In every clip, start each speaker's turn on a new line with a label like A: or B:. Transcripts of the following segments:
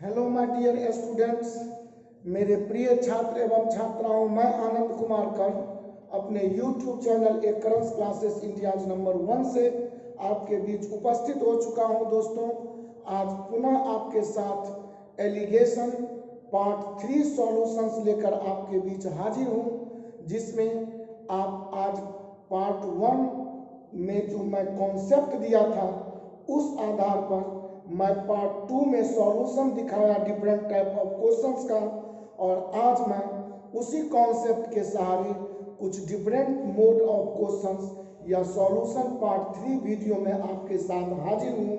A: Hello my dear students, मेरे प्रिय छात्र एवं छात्राओं, मैं आनंद कुमार कर्ण अपने YouTube चैनल एक करंस क्लासेस इंडिया नंबर 1 से आपके बीच उपस्थित हो चुका हूं। दोस्तों, आज पुनः आपके साथ एलिगेशन पार्ट 3 सॉल्यूशंस लेकर आपके बीच हाजिर हूं, जिसमें आप आज पार्ट 1 में जो मैं कॉन्सेप्ट दिया था उस आधार पर मैं पार्ट 2 में सॉल्यूशन दिखाया डिफरेंट टाइप ऑफ क्वेश्चंस का, और आज मैं उसी कॉन्सेप्ट के सहारे कुछ डिफरेंट मोड ऑफ क्वेश्चंस या सॉल्यूशन पार्ट 3 वीडियो में आपके साथ हाजिर हूँ।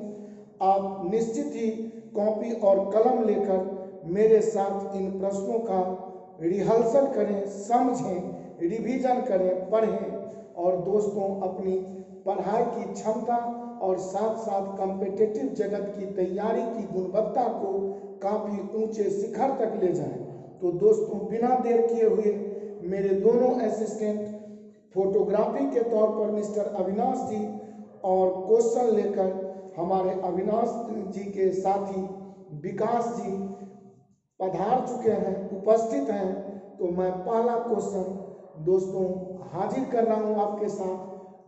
A: आप निश्चित ही कॉपी और कलम लेकर मेरे साथ इन प्रश्नों का रिहर्सल करें, समझें, रिवीजन करें, पढ़ें और दोस्तों अपनी पढ़ाई की क्षमता और साथ साथ कॉम्पिटिटिव जगत की तैयारी की गुणवत्ता को काफ़ी ऊंचे शिखर तक ले जाएं। तो दोस्तों, बिना देर किए हुए मेरे दोनों असिस्टेंट फोटोग्राफी के तौर पर मिस्टर अविनाश जी और क्वेश्चन लेकर हमारे अविनाश जी के साथी विकास जी पधार चुके हैं, उपस्थित हैं। तो मैं पहला क्वेश्चन दोस्तों हाजिर कर रहा हूं आपके साथ,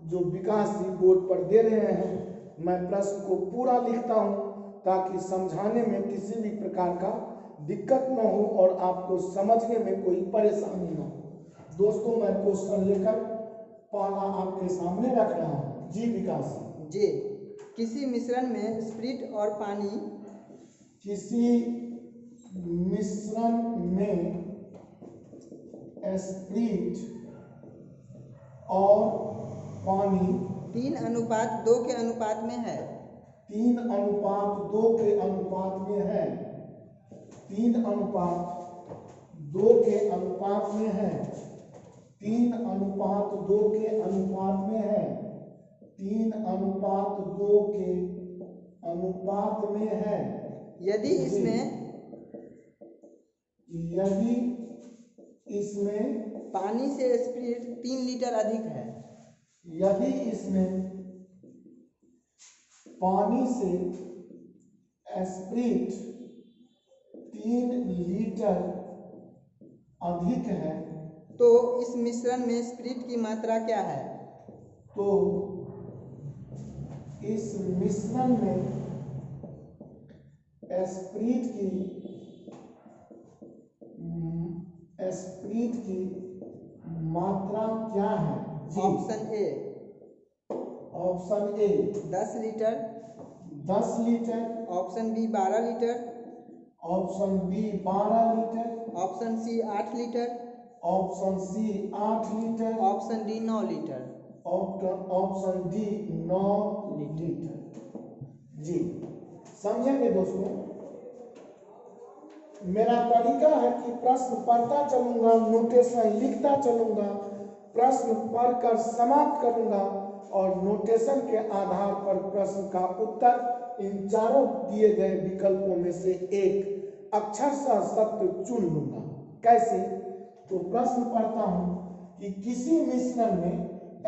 A: जो विकास जी बोर्ड पर दे रहे हैं। मैं प्रश्न को पूरा लिखता हूं ताकि समझाने में किसी भी प्रकार का दिक्कत न हो और आपको समझने में कोई परेशानी न हो। दोस्तों, मैं क्वेश्चन लेकर पहला आपके सामने रख रहा हूं। जी विकास
B: जी, किसी मिश्रण में स्प्रिट और पानी
A: किसी मिश्रण में स्प्रिट और पानी
B: 3:2 के अनुपात में है।
A: 3:2 के अनुपात में है। 3:2 के अनुपात में है। 3:2 के अनुपात में है। 3:2 के अनुपात में है।
B: यदि
A: इसमें
B: पानी से स्प्रिट 3 लीटर अधिक है।
A: यदि इसमें पानी से स्प्रिट 3 लीटर अधिक है
B: तो इस मिश्रण में स्प्रिट की मात्रा क्या है?
A: तो इस मिश्रण में स्प्रिट की मात्रा क्या है?
B: Option A 10 litre,
A: 10 litre,
B: option B 12 litre,
A: option B 12 litre,
B: option C 8 litre,
A: option C 8 litre,
B: option D 9 litre.
A: Option D 9 litre. जी समझेंगे दोस्तों, मेरा तरीका है कि प्रश्न पढ़ता चलूंगा, नोटेशन लिखता चलूंगा, प्रश्न पढ़कर समाप्त करूंगा और नोटेशन के आधार पर प्रश्न का उत्तर इन चारों दिए गए विकल्पों में से एक अक्षरशः सत्य चुन लूंगा। कैसे? तो प्रश्न पढ़ता हूं कि किसी मिश्रण में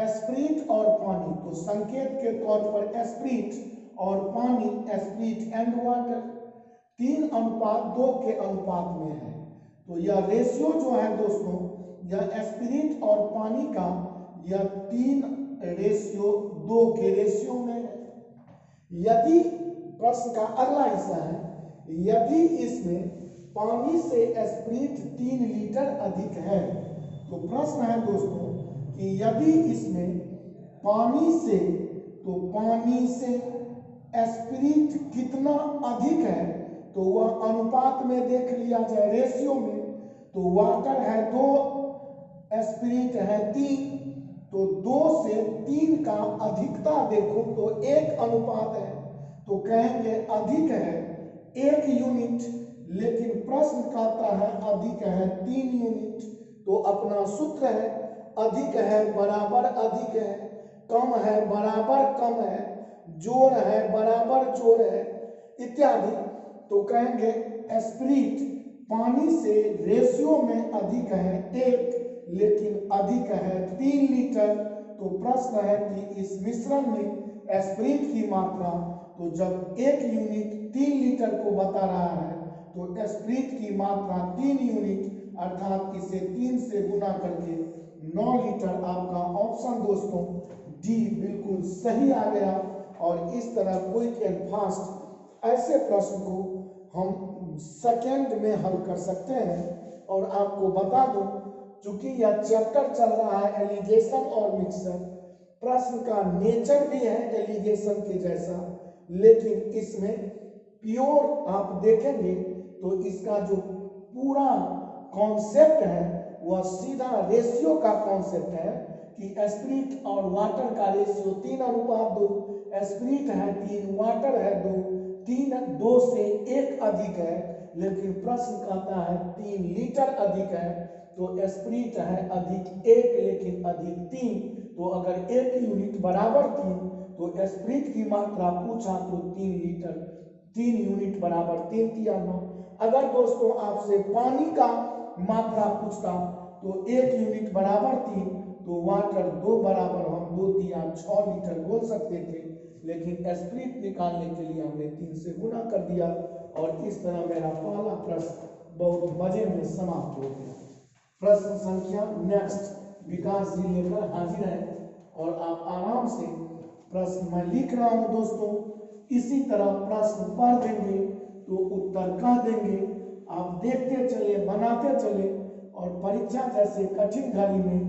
A: स्प्रिट और पानी, तो संकेत के तौर पर स्प्रिट और पानी, स्प्रिट एंड वाटर 3:2 के अनुपात में है। तो यह रेशियो जो है दोस्तों, यह स्पिरिट और पानी का यह 3:2 के रेशियो में है। यदि प्रश्न का अगला हिस्सा है, यदि इसमें पानी से स्पिरिट 3 लीटर अधिक है, तो प्रश्न है दोस्तों कि यदि इसमें पानी से स्पिरिट कितना अधिक है, तो वह अनुपात में देख लिया जाए, रेशियो में। तो वाटर है 2, स्पिरिट है 3, तो 2 से 3 का अधिकता देखो तो 1 अनुपात है, तो कहेंगे अधिक है 1 यूनिट, लेकिन प्रश्न कहता है अधिक है 3 यूनिट। तो अपना सूत्र है अधिक है बराबर अधिक है, कम है बराबर कम है, जोड़ है बराबर जोड़ है, इत्यादि। तो कहेंगे स्पिरिट पानी से रेशियो में अधिक है 1, लेकिन अधिक है 3 लीटर। तो प्रश्न है कि इस मिश्रण में स्पिरिट की मात्रा, तो जब 1 यूनिट 3 लीटर को बता रहा है तो स्प्रिट की मात्रा 3 यूनिट अर्थात इसे 3 से गुना करके 9 लीटर। आपका ऑप्शन दोस्तों डी बिल्कुल सही आ गया। और इस तरह क्विक एंड फास्ट ऐसे प्रश्न को हम सेकेंड में हल कर सकते हैं। और आपको बता दूं, चूंकि यह चैप्टर चल रहा है एलिगेशन और मिक्सर, प्रश्न का नेचर भी है एलिगेशन के जैसा, लेकिन इसमें प्योर आप देखेंगे तो इसका जो पूरा कॉन्सेप्ट है वह सीधा रेशियो का कॉन्सेप्ट है कि स्पिरिट और वाटर का रेशियो 3:2, स्पिरिट है 3, वाटर है 2, 3 2 से 1 अधिक है। लेकिन प्रश्न कहता है 3 लीटर अधिक है, तो स्पिरिट है अधिक 1 लेकिन अधिक 3। तो अगर 1 यूनिट बराबर 3 तो स्पिरिट की मात्रा पूछा तो 3 लीटर, 3 यूनिट बराबर 3 3 9। अगर दोस्तों आपसे पानी का मात्रा पूछता तो 1 यूनिट बराबर 3, तो वाटर 2 बराबर हम 2 3 6 लीटर बोल सकते थे। लेकिन स्पिरिट निकालने के लिए हमने 3 से गुना कर दिया। और इस तरह मेरा पहला प्रश्न बहुत मजे में समाप्त हो गया। प्रश्न संख्या नेक्स्ट विकास जी लेकर हाजिर है और आप आराम से प्रश्न मैं लिख रहा हूं दोस्तों, इसी तरह प्रश्न पढ़ देंगे तो उत्तर कह देंगे। आप देखते चले, बनाते चले और परीक्षा जैसे कठिन घड़ी में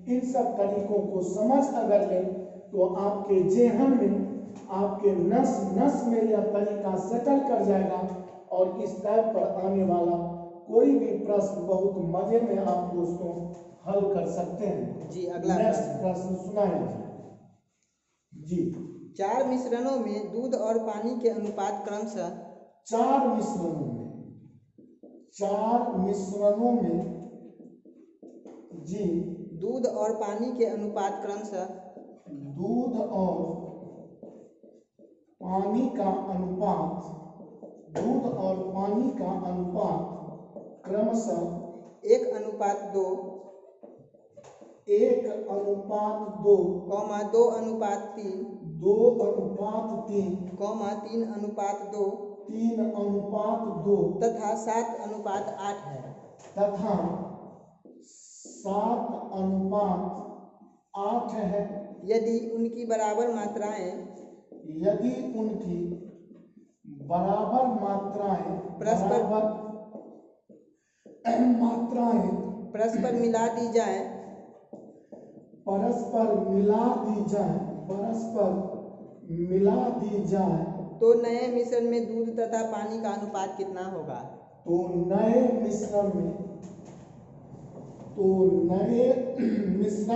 A: इन सब तरीकों को समझ अगर लें तो आपके जेहन में, आपके नस नस में यह तरीका सेटल कर जाएगा। और इस टाइप पर आने वाला कोई भी प्रश्न बहुत मजे में आप दोस्तों हल कर सकते हैं।
B: जी अगला
A: नेक्स्ट प्रश्न सुनाए जी।
B: 4 मिश्रणों में दूध और पानी के अनुपात क्रमशः
A: 4 मिश्रणों में जी
B: दूध और पानी के अनुपात क्रमशः
A: दूध और पानी का अनुपात, दूध और पानी का अनुपात क्रमशः
B: 1:2,
A: 1:2,
B: 2:3,
A: 2:3,
B: 3:2
A: 3:2
B: तथा 7:8 है।
A: तथा 7:8 है।
B: यदि उनकी बराबर मात्राएं
A: यदि उनकी बराबर मात्राएं
B: परस्पर मिला दी जाए तो नए मिश्रण में दूध तथा पानी का अनुपात कितना होगा?
A: तो नए मिश्रण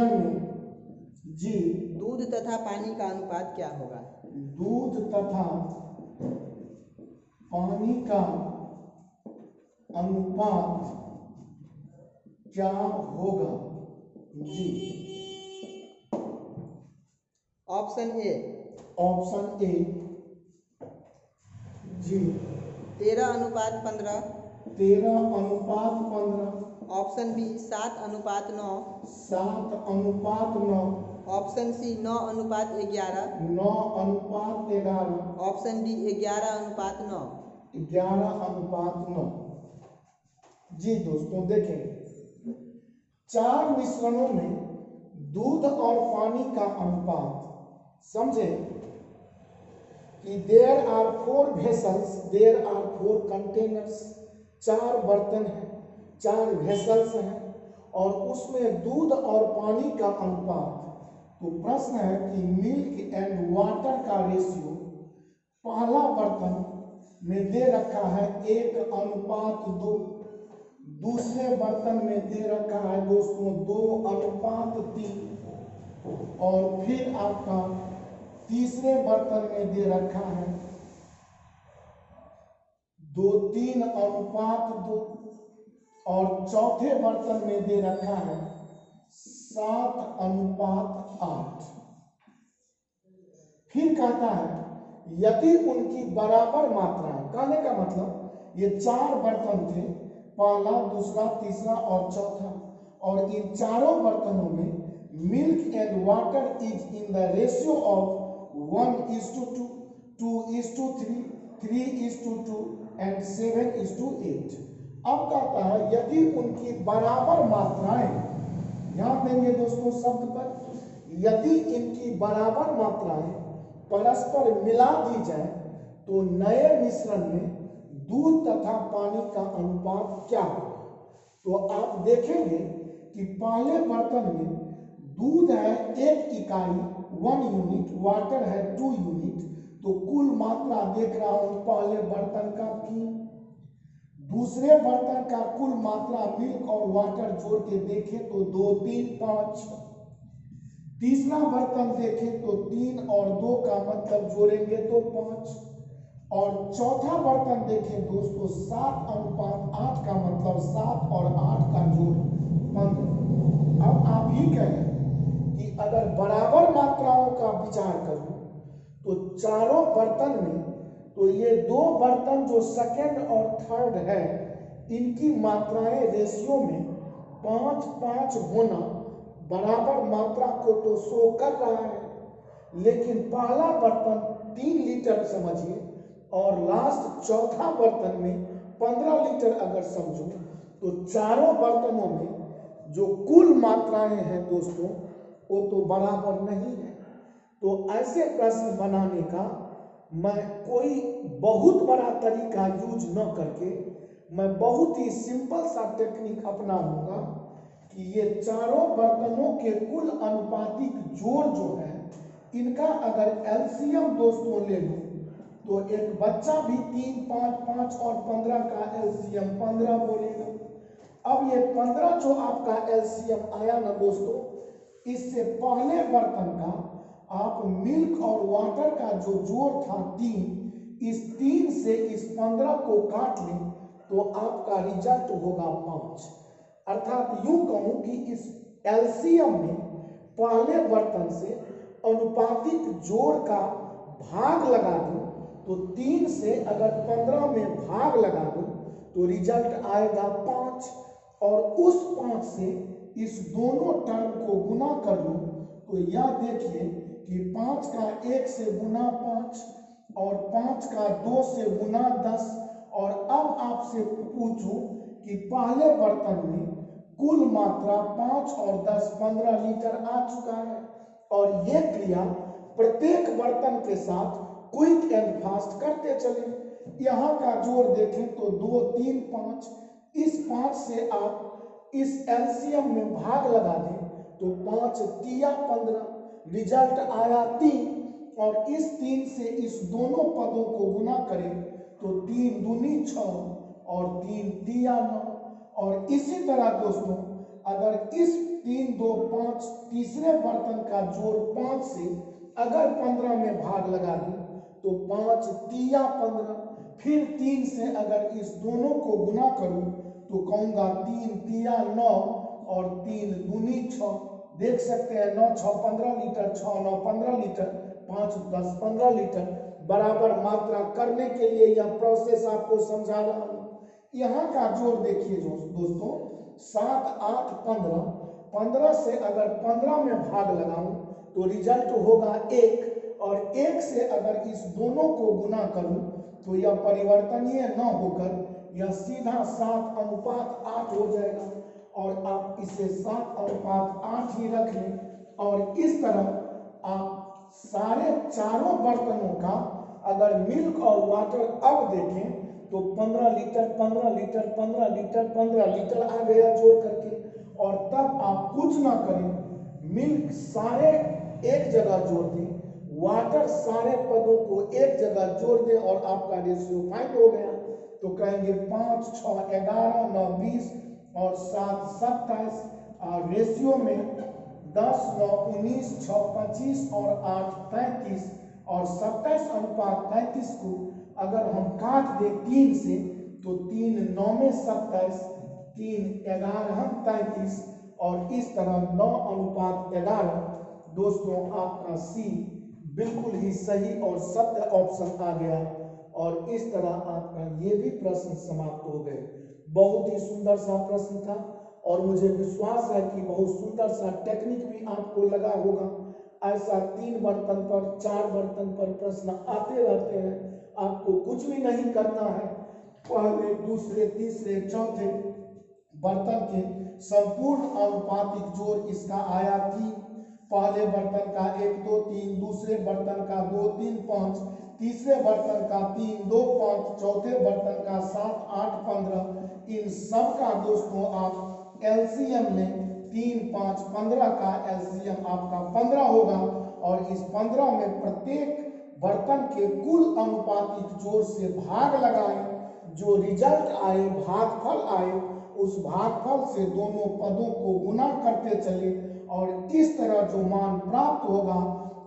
A: में जी
B: दूध तथा पानी का अनुपात क्या होगा?
A: दूध तथा पानी का अनुपात क्या होगा जी?
B: ऑप्शन ए
A: जी
B: 13:15,
A: 13:15,
B: option B 7:9,
A: 7:9,
B: option C 9:11,
A: 9:11,
B: option D 11:9।
A: 11:9। जी दोस्तों देखें, 4 मिश्रणों में दूध और पानी का अनुपात समझे कि there are 4 vessels, there are 4 containers, 4 बर्तन हैं, 4 वेसल्स हैं और उसमें दूध और पानी का अनुपात। तो प्रश्न है कि मिल्क एंड वाटर का रेशियो पहला बर्तन में दे रखा है 1:2, दूसरे बर्तन में दे रखा है दोस्तों 2:3 और फिर आपका तीसरे बर्तन में दे रखा है 3:2 और चौथे बर्तन में दे रखा है 7:8। फिर कहता है यदि उनकी बराबर मात्राएं, कहने का मतलब ये 4 बर्तन थे, पहला, दूसरा, तीसरा और चौथा, और इन चारों बर्तनों में milk and water is in the ratio of 1:2, 2:3 3:2 and 7:8। अब कहता है यदि उनकी बराबर मात्राएं, ध्यान देंगे दोस्तों शब्द पर, यदि इनकी बराबर मात्राएं परस्पर मिला दी जाए तो नए मिश्रण में दूध तथा पानी का अनुपात क्या हो। तो आप देखेंगे कि पहले बर्तन में दूध है 1 इकाई 1 यूनिट, वाटर है 2 यूनिट, तो कुल मात्रा देख रहा हूं पहले बर्तन का 3, दूसरे बर्तन का कुल मात्रा मिल्क और वाटर जोड़ के देखें तो 2 3 5, तीसरा बर्तन देखें तो 3 और 2 का मतलब जोड़ेंगे तो 5, और चौथा बर्तन देखें दोस्तों 7:8 का मतलब 7 और 8 का जोड़ 15। अब आप ही कहें कि अगर बराबर मात्राओं का विचार करूं तो चारों बर्तन में, तो ये 2 बर्तन जो सेकंड और थर्ड है इनकी मात्राएं रेशियो में 5-5 होना बराबर मात्रा को तो शो कर रहा है, लेकिन पहला बर्तन 3 लीटर समझिए और लास्ट चौथा बर्तन में 15 लीटर अगर समझो, तो चारों बर्तनों में जो कुल मात्राएं हैं दोस्तों वो तो बराबर नहीं है। तो ऐसे प्रश्न बनाने का मैं कोई बहुत बड़ा तरीका यूज न करके मैं बहुत ही सिंपल सा टेक्निक अपनाऊंगा कि ये चारों बर्तनों के कुल अनुपातिक जोड़ जो है इनका अगर एलसीएम दोस्तों ले लूं तो एक बच्चा भी 3 5 5 और 15 का एलसीएम 15 बोलेगा। अब ये 15 जो आपका एलसीएम आया ना दोस्तों, इससे पहले बर्तन का आप मिल्क और वाटर का जो जोड़ था 3, इस 3 से इस 15 को काट लें तो आपका रिजल्ट होगा 5। अर्थात यूं कहूं कि इस एलसीएम में पहले बर्तन से अनुपातिक जोड़ का भाग लगा दूं तो 3 से अगर 15 में भाग लगा दूं तो रिजल्ट आएगा 5, और उस 5 से इस दोनों टर्म को गुना कर लूं तो यह देखिए कि 5 का 1 से गुना 5 और 5 का 2 से गुना 10। और अब आपसे पूछूं कि पहले बर्तन में कुल मात्रा 5 और 10 15 लीटर आ चुका है, और ये क्रिया प्रत्येक बर्तन के साथ क्विक एंड फास्ट करते चले। यहाँ का जोड़ देखें तो 2 3 5, इस 5 से आप इस एलसीएम में भाग लगा दें तो 5 तिया 15, रिजल्ट आया 3, और इस 3 से इस दोनों पदों को गुना करें तो 3 दूनी 6 और 3 तिया 9। और इसी तरह दोस्तों अगर इस 3 2 5 तीसरे बर्तन का जोड़ 5 से अगर 15 में भाग लगा दें तो 5 तिया 15, फिर 3 से अगर इस दोनों को गुना करूं तो कहूंगा 3 तिया 9 और 3 दूनी 6। देख सकते हैं 9 6 15 लीटर, 6 9 15 लीटर, 5 10 15 लीटर। बराबर मात्रा करने के लिए यह प्रोसेस आपको समझा रहा हूं। यहाँ का जोड़ देखिए दोस्तों 7 8 15, 15 से अगर 15 में भाग लगाऊं तो रिजल्ट होगा 1, और 1 से अगर इस दोनों को गुना करूं तो यह परिवर्तनीय न होकर यह सीधा 7:8 हो जाएगा, और आप इसे 7:8 ही रख लें। और इस तरह आप सारे चारों बर्तनों का अगर मिल्क और वाटर अब देखें तो 15 लीटर 15 लीटर 15 लीटर 15 लीटर आ गया जोड़ करके। और तब आप कुछ ना करें, मिल्क सारे एक जगह जोड़ दें, वाटर सारे पदों को एक जगह जोड़ दें और आपका रेशियो फाइंड हो गया। तो कहेंगे 5 6 11 9 20 और 7 27, और रेशियो में 10 9 19 6 25 और 8 33 और 27:33 को अगर हम काट दें 3 से तो 3 9 में 27, 3 11 33, और इस तरह 9:11। दोस्तों आपका सी बिल्कुल ही सही और सत्य ऑप्शन आ गया, और इस तरह आपका ये भी प्रश्न समाप्त हो गए। बहुत ही सुंदर सा प्रश्न था, और मुझे विश्वास है कि बहुत सुंदर सा टेक्निक भी आपको लगा होगा। ऐसा 3 बर्तन पर 4 बर्तन पर प्रश्न आते रहते हैं, आपको कुछ भी नहीं करना है। पहले, दूसरे, तीसरे, चौथे बर्तन के संपूर्ण अनुपातिक जोड़ इसका आया 3। पहले बर्तन का 1 2 3, दूसरे बर्तन का 2 3 5, तीसरे बर्तन का 3 2 5, चौथे बर्तन का 7 8 15। इन सब का दोस्तों आप एलसीएम में 3 5 15 का एलसीएम आपका 15 होगा। और इस 15 में प्रत्येक बर्तन के कुल अनुपातिक जोड़ से भाग लगाएं। जो रिजल्ट आए, भागफल आए, उस भागफल से दोनों पदों को गुना करते चले और इस तरह जो मान प्राप्त होगा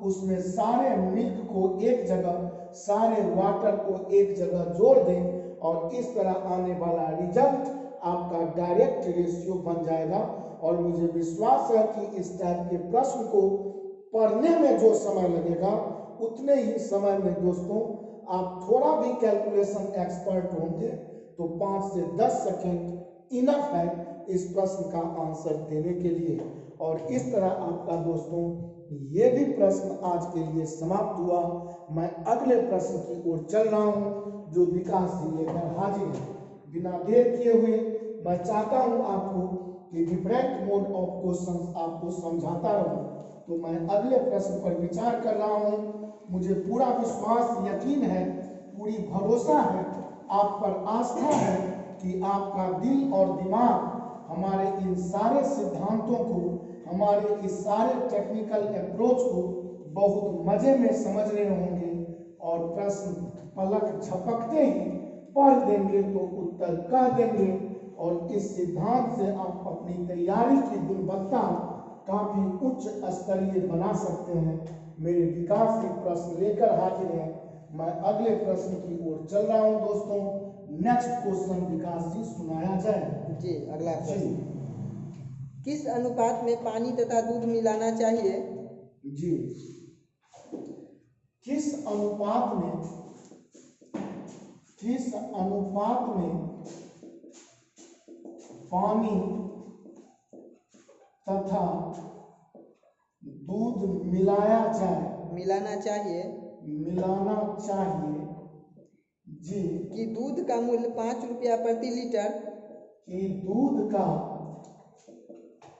A: उसमें सारे मिल्क को एक जगह, सारे वाटर को एक जगह जोड़ दें और इस तरह आने वाला रिजल्ट आपका डायरेक्ट रेशियो बन जाएगा। और मुझे विश्वास है कि इस टाइप के प्रश्न को पढ़ने में जो समय लगेगा उतने ही समय में दोस्तों आप थोड़ा भी कैलकुलेशन एक्सपर्ट होंगे तो 5 से 10 सेकेंड इनफ है इस प्रश्न का आंसर देने के लिए। और इस तरह आपका दोस्तों ये भी प्रश्न आज के लिए समाप्त हुआ। मैं अगले प्रश्न की ओर चल रहा हूँ जो विकास जी लेकर हाजिर है। बिना देर किए हुए मैं चाहता हूँ आपको कि डिफरेंट मोड ऑफ क्वेश्चंस आपको समझाता रहूँ। तो मैं अगले प्रश्न पर विचार कर रहा हूँ। मुझे पूरा विश्वास, यकीन है, पूरी भरोसा है, आप पर आस्था है कि आपका दिल और दिमाग हमारे इन सारे सिद्धांतों को, हमारे इस सारे टेक्निकल अप्रोच को बहुत मजे में समझ रहे होंगे और प्रश्न पलक झपकते ही पढ़ देंगे तो उत्तर कह देंगे। और इस सिद्धांत से आप अपनी तैयारी की गुणवत्ता काफी उच्च स्तरीय बना सकते हैं। मेरे विकास के प्रश्न लेकर हाजिर हैं। मैं अगले प्रश्न की ओर चल रहा हूं दोस्तों। नेक्स्ट क्वेश्चन विकास जी सुनाया जाए।
B: जी, अगला प्रश्न, किस अनुपात में पानी तथा दूध मिलाना चाहिए?
A: जी, किस अनुपात में पानी तथा दूध मिलाना चाहिए जी।
B: कि दूध का मूल्य 5 रुपया प्रति लीटर,
A: कि दूध का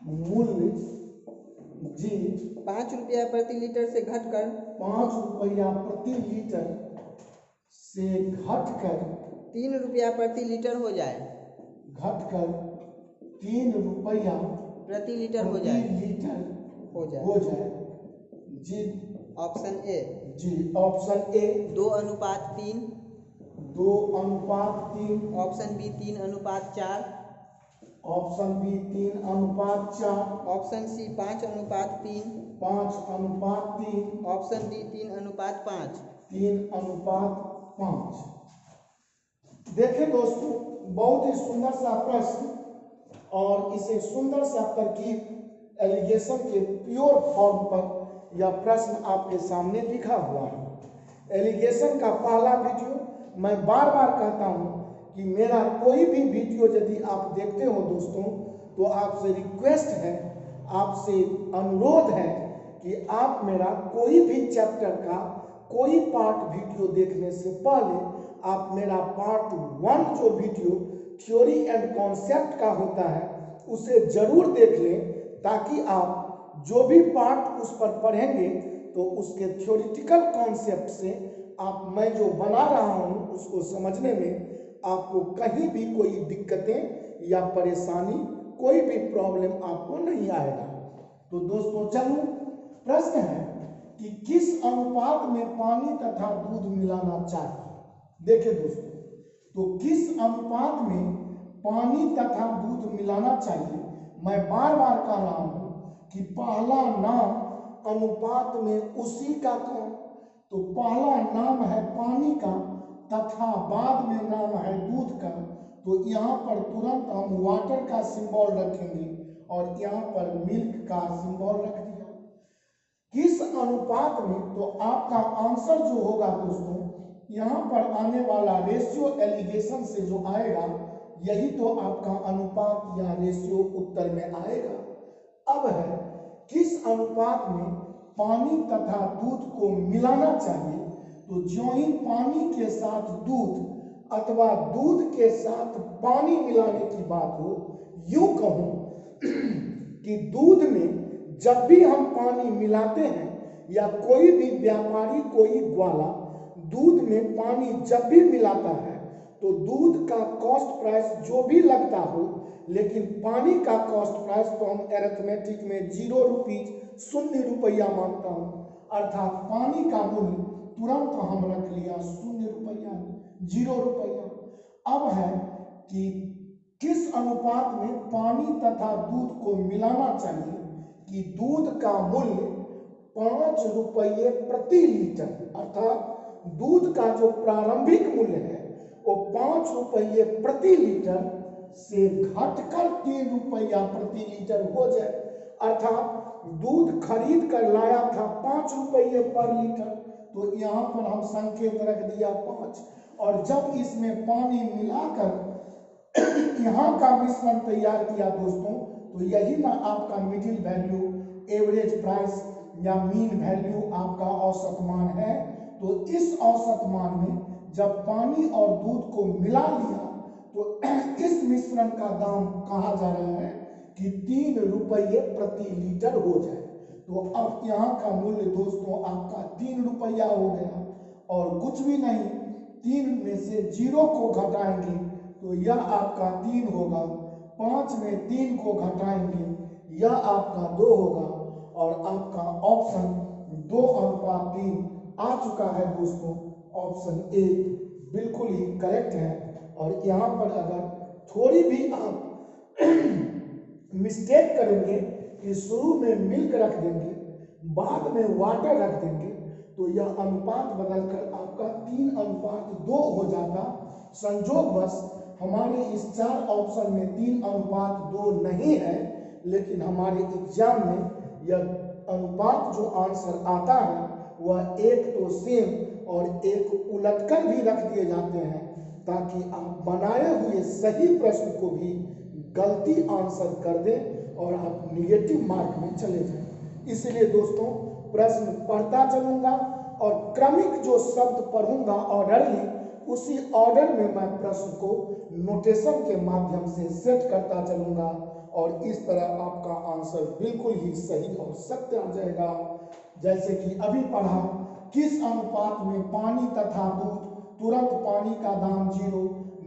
A: मूल्य जी
B: 5 रुपया प्रति लीटर से घटकर
A: 5 रुपया प्रति लीटर से घटकर
B: 3 रुपया प्रति लीटर हो जाए।
A: 3 रुपया
B: प्रति लीटर हो जाए
A: जी।
B: ऑप्शन ए
A: जी, option A
B: 2:3,
A: 2:3,
B: option B 3:4,
A: option B 3:4,
B: option C 5:3,
A: 5:3,
B: option D 3:5।
A: 3:5। देखें दोस्तों, बहुत ही सुंदर सा प्रश्न और इसे सुंदर सा तरकीब एलिगेशन के प्योर फॉर्म पर यह प्रश्न आपके सामने लिखा हुआ है। एलिगेशन का पहला वीडियो, मैं बार बार कहता हूं कि मेरा कोई भी वीडियो यदि आप देखते हो दोस्तों तो आपसे रिक्वेस्ट है, आपसे अनुरोध है कि आप मेरा कोई भी चैप्टर का कोई पार्ट वीडियो देखने से पहले आप मेरा पार्ट 1 जो वीडियो थ्योरी एंड कॉन्सेप्ट का होता है उसे जरूर देख लें, ताकि आप जो भी पार्ट उस पर पढ़ेंगे तो उसके थ्योरेटिकल कॉन्सेप्ट से मैं जो बना रहा हूं उसको समझने में आपको कहीं भी कोई दिक्कतें या परेशानी, कोई भी प्रॉब्लम आपको नहीं आएगा। तो दोस्तों चलो, प्रश्न है कि किस अनुपात में पानी तथा दूध मिलाना चाहिए। देखिए दोस्तों, तो किस अनुपात में पानी तथा दूध मिलाना चाहिए, मैं बार बार कह रहा हूं कि पहला नाम अनुपात में उसी का था। तो पहला नाम है पानी का तथा बाद में नाम है दूध का। तो यहाँ पर तुरंत हम वाटर का सिंबल रखेंगे और यहाँ पर मिल्क का सिंबल रख दिया। किस अनुपात में, तो आपका आंसर जो होगा दोस्तों, यहाँ पर आने वाला रेशियो एलिगेशन से जो आएगा यही तो आपका अनुपात या रेशियो उत्तर में आएगा। अब है किस अनुपात में पानी तथा दूध को मिलाना चाहिए। तो ज्यों ही पानी के साथ दूध अथवा दूध के साथ पानी मिलाने की बात हो, यूं कहूं कि दूध में जब भी हम पानी मिलाते हैं या कोई भी व्यापारी, कोई ग्वाला दूध में पानी जब भी मिलाता है तो दूध का कॉस्ट प्राइस जो भी लगता हो, लेकिन पानी का कॉस्ट प्राइस तो हम अरिथमेटिक में 0 रुपीज, 0 रुपया मानता हूं। अर्थात पानी का मूल्य तुरंत हम रख लिया 0 रुपया, 0 रुपया। अब है कि किस अनुपात में पानी तथा दूध को मिलाना चाहिए कि दूध का मूल्य 5 रुपये प्रति लीटर, अर्थात दूध का जो प्रारंभिक मूल्य है वो 5 रुपये प्रति लीटर से घटकर 3 रुपया प्रति लीटर हो जाए। अर्थात दूध खरीद कर लाया था 5 रुपये पर लीटर, तो यहाँ पर हम संकेत रख दिया 5, और जब इसमें पानी मिलाकर यहाँ का मिश्रण तैयार किया दोस्तों, तो यही ना आपका मिडिल वैल्यू, एवरेज प्राइस या मीन वैल्यू आपका औसत मान है। तो इस औसत मान में जब पानी और दूध को मिला लिया तो इस मिश्रण का दाम कहा जा रहा है कि 3 रुपये प्रति लीटर हो जाए। तो अब यहाँ का मूल्य दोस्तों आपका 3 रुपया हो गया, और कुछ भी नहीं, 3 में से 0 को घटाएंगे तो यह आपका 3 होगा, 5 में 3 को घटाएंगे यह आपका 2 होगा, और आपका ऑप्शन 2:3 आ चुका है दोस्तों। ऑप्शन ए बिल्कुल ही करेक्ट है। और यहाँ पर अगर थोड़ी भी आप मिस्टेक करेंगे कि शुरू में मिल्क रख देंगे, बाद में वाटर रख देंगे, तो यह अनुपात बदलकर आपका 3:2 हो जाता। संयोगवश हमारे इस 4 ऑप्शन में 3:2 नहीं है, लेकिन हमारे एग्जाम में यह अनुपात जो आंसर आता है वह एक तो सेम और एक उलटकर भी रख दिए जाते हैं, ताकि आप बनाए हुए सही प्रश्न को भी गलती आंसर कर दें और आप निगेटिव मार्क में चले जाएं। इसलिए दोस्तों प्रश्न पढ़ता चलूंगा और क्रमिक जो शब्द पढ़ूंगा ऑर्डरली, उसी ऑर्डर में मैं प्रश्न को नोटेशन के माध्यम से सेट करता चलूंगा, और इस तरह आपका आंसर बिल्कुल ही सही और सत्य आ जाएगा। जैसे कि अभी पढ़ा, किस अनुपात में पानी तथा दूध, तुरंत पानी का दाम 0,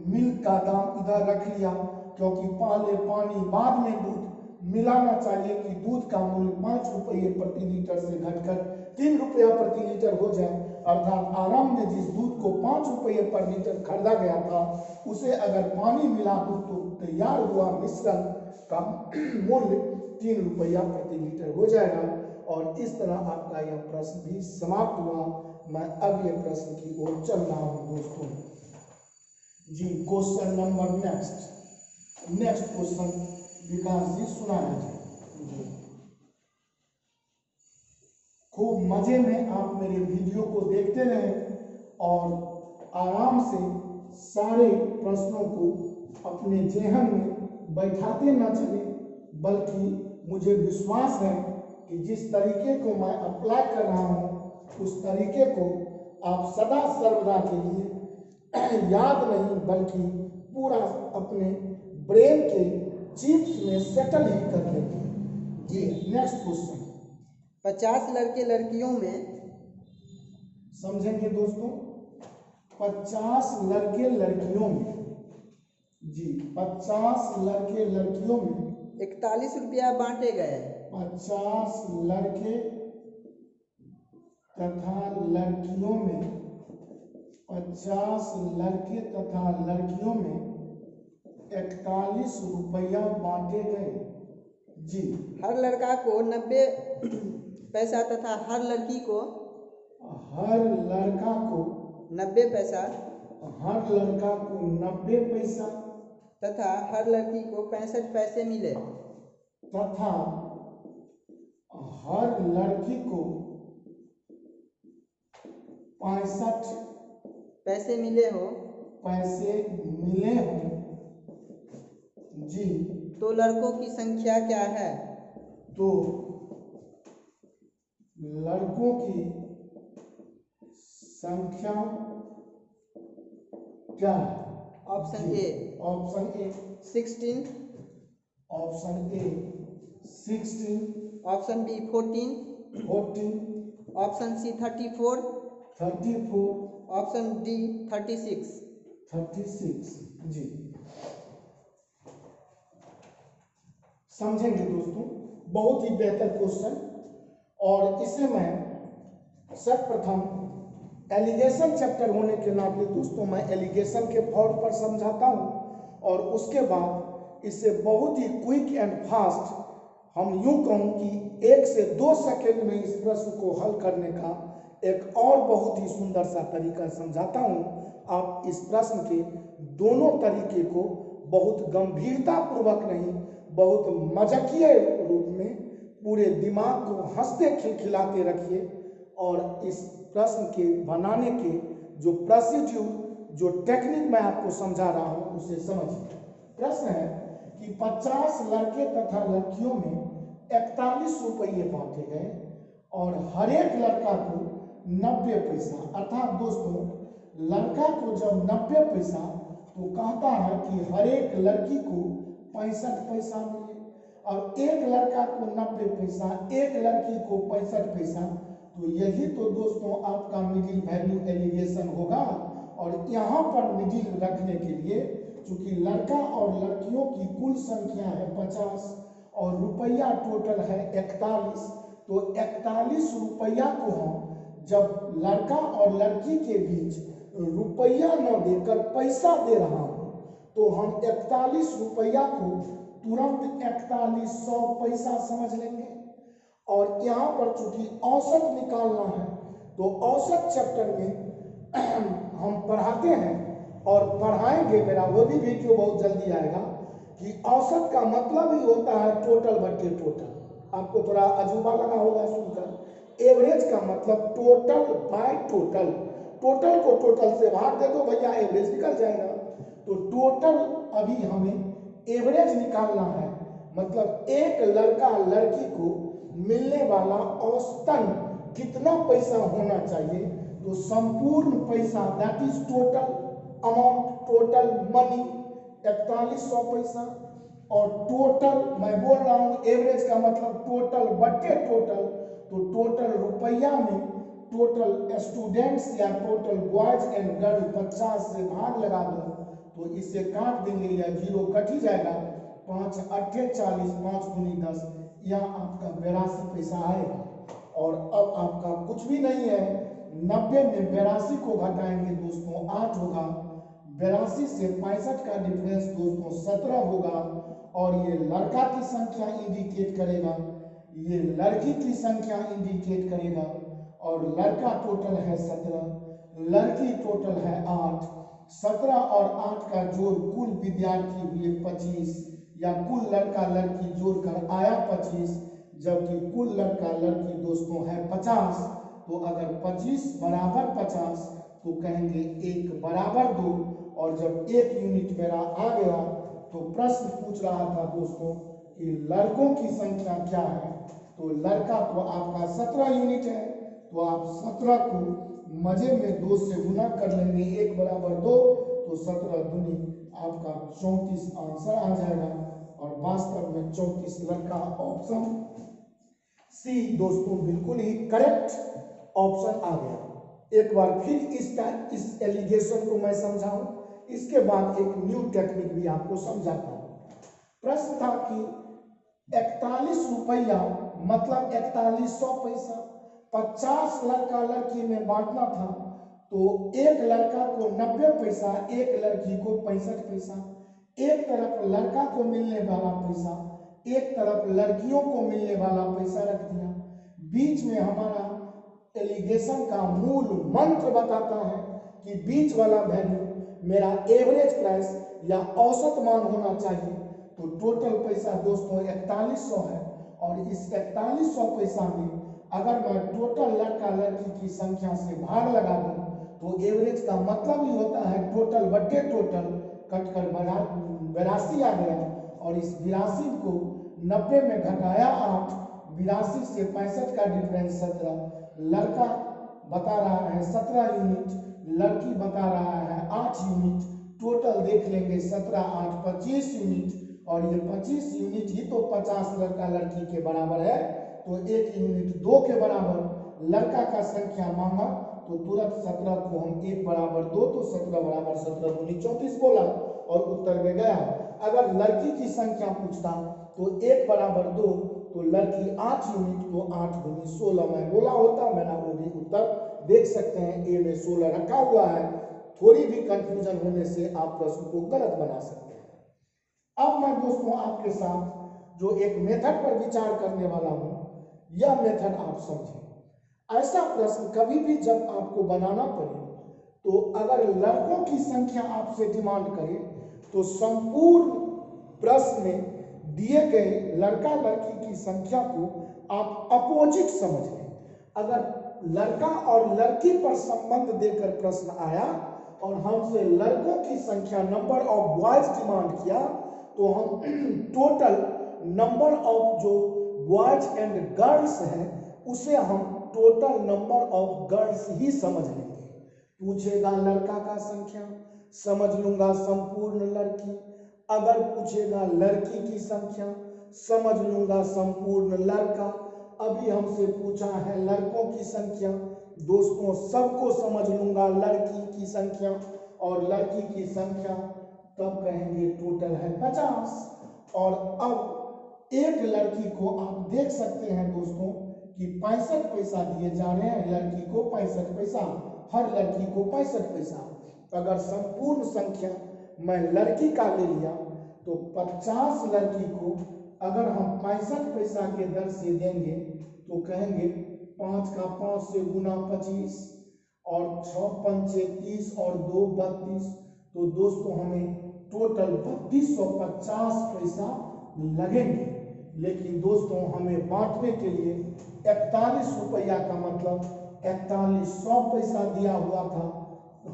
A: मिल्क का दाम इधर रख लिया क्योंकि पहले पानी बाद में दूध, मिलाना चाहिए कि दूध का मूल्य 5 रुपये प्रति लीटर से घटकर 3 रुपया प्रति लीटर हो जाए। अर्थात आरंभ में जिस दूध को 5 रुपये पर लीटर खरीदा गया था, उसे अगर पानी मिला दूं तो तैयार हुआ मिश्रण का मूल्य 3 रुपया प्रति लीटर हो जाएगा। और इस तरह आपका यह प्रश्न भी समाप्त हुआ। मैं अगले प्रश्न की ओर चल रहा हूं दोस्तों जी। क्वेश्चन नंबर नेक्स्ट क्वेश्चन विकास जी सुनाया जी। खूब मजे में आप मेरे वीडियो को देखते रहें और आराम से सारे प्रश्नों को अपने जेहन में बैठाते न चले, बल्कि मुझे विश्वास है कि जिस तरीके को मैं अप्लाई कर रहा हूँ उस तरीके को आप सदा सर्वदा के लिए याद नहीं बल्कि पूरा अपने ब्रेन के चिप्स में सेटल ही कर लेंगे जी। नेक्स्ट क्वेश्चन,
B: 50 लड़के लड़कियों में,
A: समझेंगे दोस्तों, 50 लड़के लड़कियों में जी, 50 लड़के लड़कियों में
B: 41 रुपया बांटे गए।
A: 50 लड़के तथा लड़कियों में, 50 लड़के तथा लड़कियों में 41 रुपया बांटे गए जी।
B: हर लड़का को 90 पैसा तथा हर लड़की को
A: 90 पैसा, हर लड़का को 90 पैसा
B: तथा हर लड़की को 65 पैसे मिले,
A: तथा हर लड़की को 65
B: पैसे मिले हो
A: जी।
B: तो लड़कों की संख्या क्या है?
A: तो लड़कों की संख्या क्या है?
B: Option A
A: option A
B: 16,
A: option A 16,
B: option B 14,
A: 14,
B: option C 34,
A: 34,
B: option D 36।
A: 36। जी समझेंगे दोस्तों, बहुत ही बेहतर क्वेश्चन। और इसे मैं सर्वप्रथम एलिगेशन चैप्टर होने के नाते दोस्तों मैं एलिगेशन के फॉर्म पर समझाता हूं, और उसके बाद इसे बहुत ही क्विक एंड फास्ट, हम यूं कहूं कि 1 से 2 सेकंड में इस प्रश्न को हल करने का एक और बहुत ही सुंदर सा तरीका समझाता हूं। आप इस प्रश्न के दोनों तरीके को बहुत गंभीरता पूर्वक नहीं, बहुत मजाकिया रूप में पूरे दिमाग को हंसते खिलखिलाते रखिए, और इस प्रश्न के बनाने के जो प्रोसीड्यूर, जो टेक्निक मैं आपको समझा रहा हूं उसे समझिए। प्रश्न है कि 50 लड़के तथा लड़कियों में 41 रुपये बांटे गए और हर एक लड़का को 90 पैसा, अर्थात दोस्तों लड़का को जब 90 पैसा तो कहता है कि हर एक लड़की को 65 पैसा मिले, और एक लड़का को 90 पैसा, एक लड़की को 65 पैसा, तो यही तो दोस्तों आपका मिडिल वैल्यू एलिगेशन होगा। और यहाँ पर मिडिल रखने के लिए चूंकि लड़का और लड़कियों की कुल संख्या है 50 और रुपया टोटल है 41, तो 41 रुपया को हम जब लड़का और लड़की के बीच रुपया न देकर पैसा दे रहा हूं, तो हम 41 रुपया को तुरंत 4100 पैसा समझ लेंगे। और यहाँ पर चूंकि औसत निकालना है, तो औसत चैप्टर में हम पढ़ाते हैं और पढ़ाएंगे, मेरा वो भी वीडियो बहुत जल्दी आएगा, कि औसत का मतलब ही होता है टोटल बटे टोटल। आपको थोड़ा अजूबा लगा होगा सुनकर। एवरेज का मतलब टोटल बाय टोटल, टोटल को टोटल से भाग दे दो भैया, एवरेज निकल जाएगा। तो टोटल अभी हमें एवरेज निकालना है, मतलब एक लड़का लड़की को मिलने वाला औसतन कितना पैसा होना चाहिए, तो संपूर्ण पैसा that is total amount, total money 4100 पैसा। और टोटल मैं बोल रहा हूं एवरेज का मतलब टोटल बटे टोटल, तो टोटल रुपया में टोटल स्टूडेंट्स या टोटल बॉयज एंड गर्ल 50 से भाग लगा दो, तो इसे काट देंगे या जीरो कट ही जाएगा। 5 8 40, 5 दूनी 10, यहाँ आपका 82 पैसा आएगा। और अब आपका कुछ भी नहीं है, 90 में 82 को घटाएंगे दोस्तों 8 होगा, 82 से 65 का डिफरेंस दोस्तों 17 होगा। और ये लड़का की संख्या इंडिकेट करेगा, ये लड़की की संख्या इंडिकेट करेगा। और लड़का टोटल है 17, लड़की टोटल है 8, 17 और 8 का जोड़ कुल विद्यार्थी हुए 25, या कुल लड़का लड़की जोड़कर आया 25, जबकि कुल लड़का लड़की दोस्तों है 50। तो अगर 25 बराबर 50 तो कहेंगे 1 बराबर 2, और जब 1 यूनिट मेरा आ गया तो प्रश्न पूछ रहा था दोस्तों कि लड़कों की संख्या क्या है, तो लड़का तो आपका 17 यूनिट है, तो आप 17 को मजे में 2 से गुना कर लेंगे, 1 बराबर 2, तो 17 दूनी आपका 34 आंसर आ जाएगा। और वास्तव में 34 लड़का ऑप्शन सी दोस्तों बिल्कुल ही करेक्ट ऑप्शन आ गया। एक बार फिर इस एलिगेशन को मैं समझाऊं, इसके बाद एक न्यू टेक्निक भी आपको समझाता हूं। प्रश्न था कि 41 रुपया मतलब 4100 पैसा 50 लड़का लड़की में बांटना था, तो एक लड़का को 90 पैसा, एक लड़की को 65 पैसा। एक तरफ लड़का को मिलने वाला पैसा, एक तरफ लड़कियों को मिलने वाला पैसा रख दिया। बीच में हमारा एलिगेशन का मूल मंत्र बताता है कि बीच वाला वैल्यू मेरा एवरेज प्राइस या औसत मान होना चाहिए। तो टोटल पैसा दोस्तों 4100 है, और इस 4100 पैसा में अगर मैं टोटल लड़का लड़की की संख्या से भाग लगा दूं, तो एवरेज का मतलब ही होता है टोटल बटे टोटल, कटकर 82 आ गया। और इस 82 को 90 में घटाया 8, 82 से 65 का डिफरेंस 17, लड़का बता रहा है 17 यूनिट, लड़की बता रहा है 8 यूनिट। टोटल देख लेंगे 17 8 25 यूनिट, और ये 25 यूनिट ही तो 50 लड़का लड़की के बराबर है, तो 1 यूनिट 2 के बराबर। लड़का का संख्या मांगा तो तुरंत 17 को हम 1 बराबर 2, तो 17 बराबर 17 दूनी 34 बोला और उत्तर में गया। अगर लड़की की संख्या पूछता तो 1 बराबर 2, तो लड़की 8 यूनिट, तो 8 दूनी 16 मैं बोला होता, मेरा वो भी उत्तर देख सकते हैं। ए में 16 रखा हुआ है, थोड़ी भी कंफ्यूजन होने से आप प्रश्न को गलत बना सकते हैं। अब मैं दोस्तों आपके साथ जो एक मेथड पर विचार करने वाला हूं, यह मेथड आप समझें। ऐसा प्रश्न कभी भी जब आपको बनाना पड़े, तो अगर लड़कों की संख्या आपसे डिमांड करे, तो संपूर्ण प्रश्न में दिए गए लड़का लड़की की संख्या को आप अपोजिट समझ लें। अगर लड़का और लड़की पर संबंध देकर प्रश्न आया और हमसे लड़कों की संख्या नंबर ऑफ बॉयज डिमांड किया, तो हम टोटल नंबर ऑफ जो बॉयज एंड गर्ल्स हैं उसे हम टोटल नंबर ऑफ गर्ल्स ही समझ लेंगे। पूछेगा लड़का का संख्या, समझ लूंगा संपूर्ण लड़की। अगर पूछेगा लड़की की संख्या, समझ लूंगा संपूर्ण लड़का। अभी हमसे पूछा है लड़कों की संख्या, दोस्तों सबको समझ लूंगा लड़की की संख्या और लड़की की संख्या, तब कहेंगे टोटल है 50। और अब एक लड़की को आप देख सकते हैं दोस्तों कि 65 पैसा दिए जा रहे हैं, लड़की को 65 पैसा, हर लड़की को 65 पैसा। अगर संपूर्ण संख्या मैं लड़की का ले लिया तो 50 लड़की को अगर हम 65 पैसा के दर से देंगे तो कहेंगे 5 का 5 से गुना 25 और 6 पंचे 30 और 2 32, तो दोस्तों हमें टोटल 3250 पैसा लगेंगे। लेकिन दोस्तों हमें बांटने के लिए 41 रुपया का मतलब 4100 पैसा दिया हुआ था,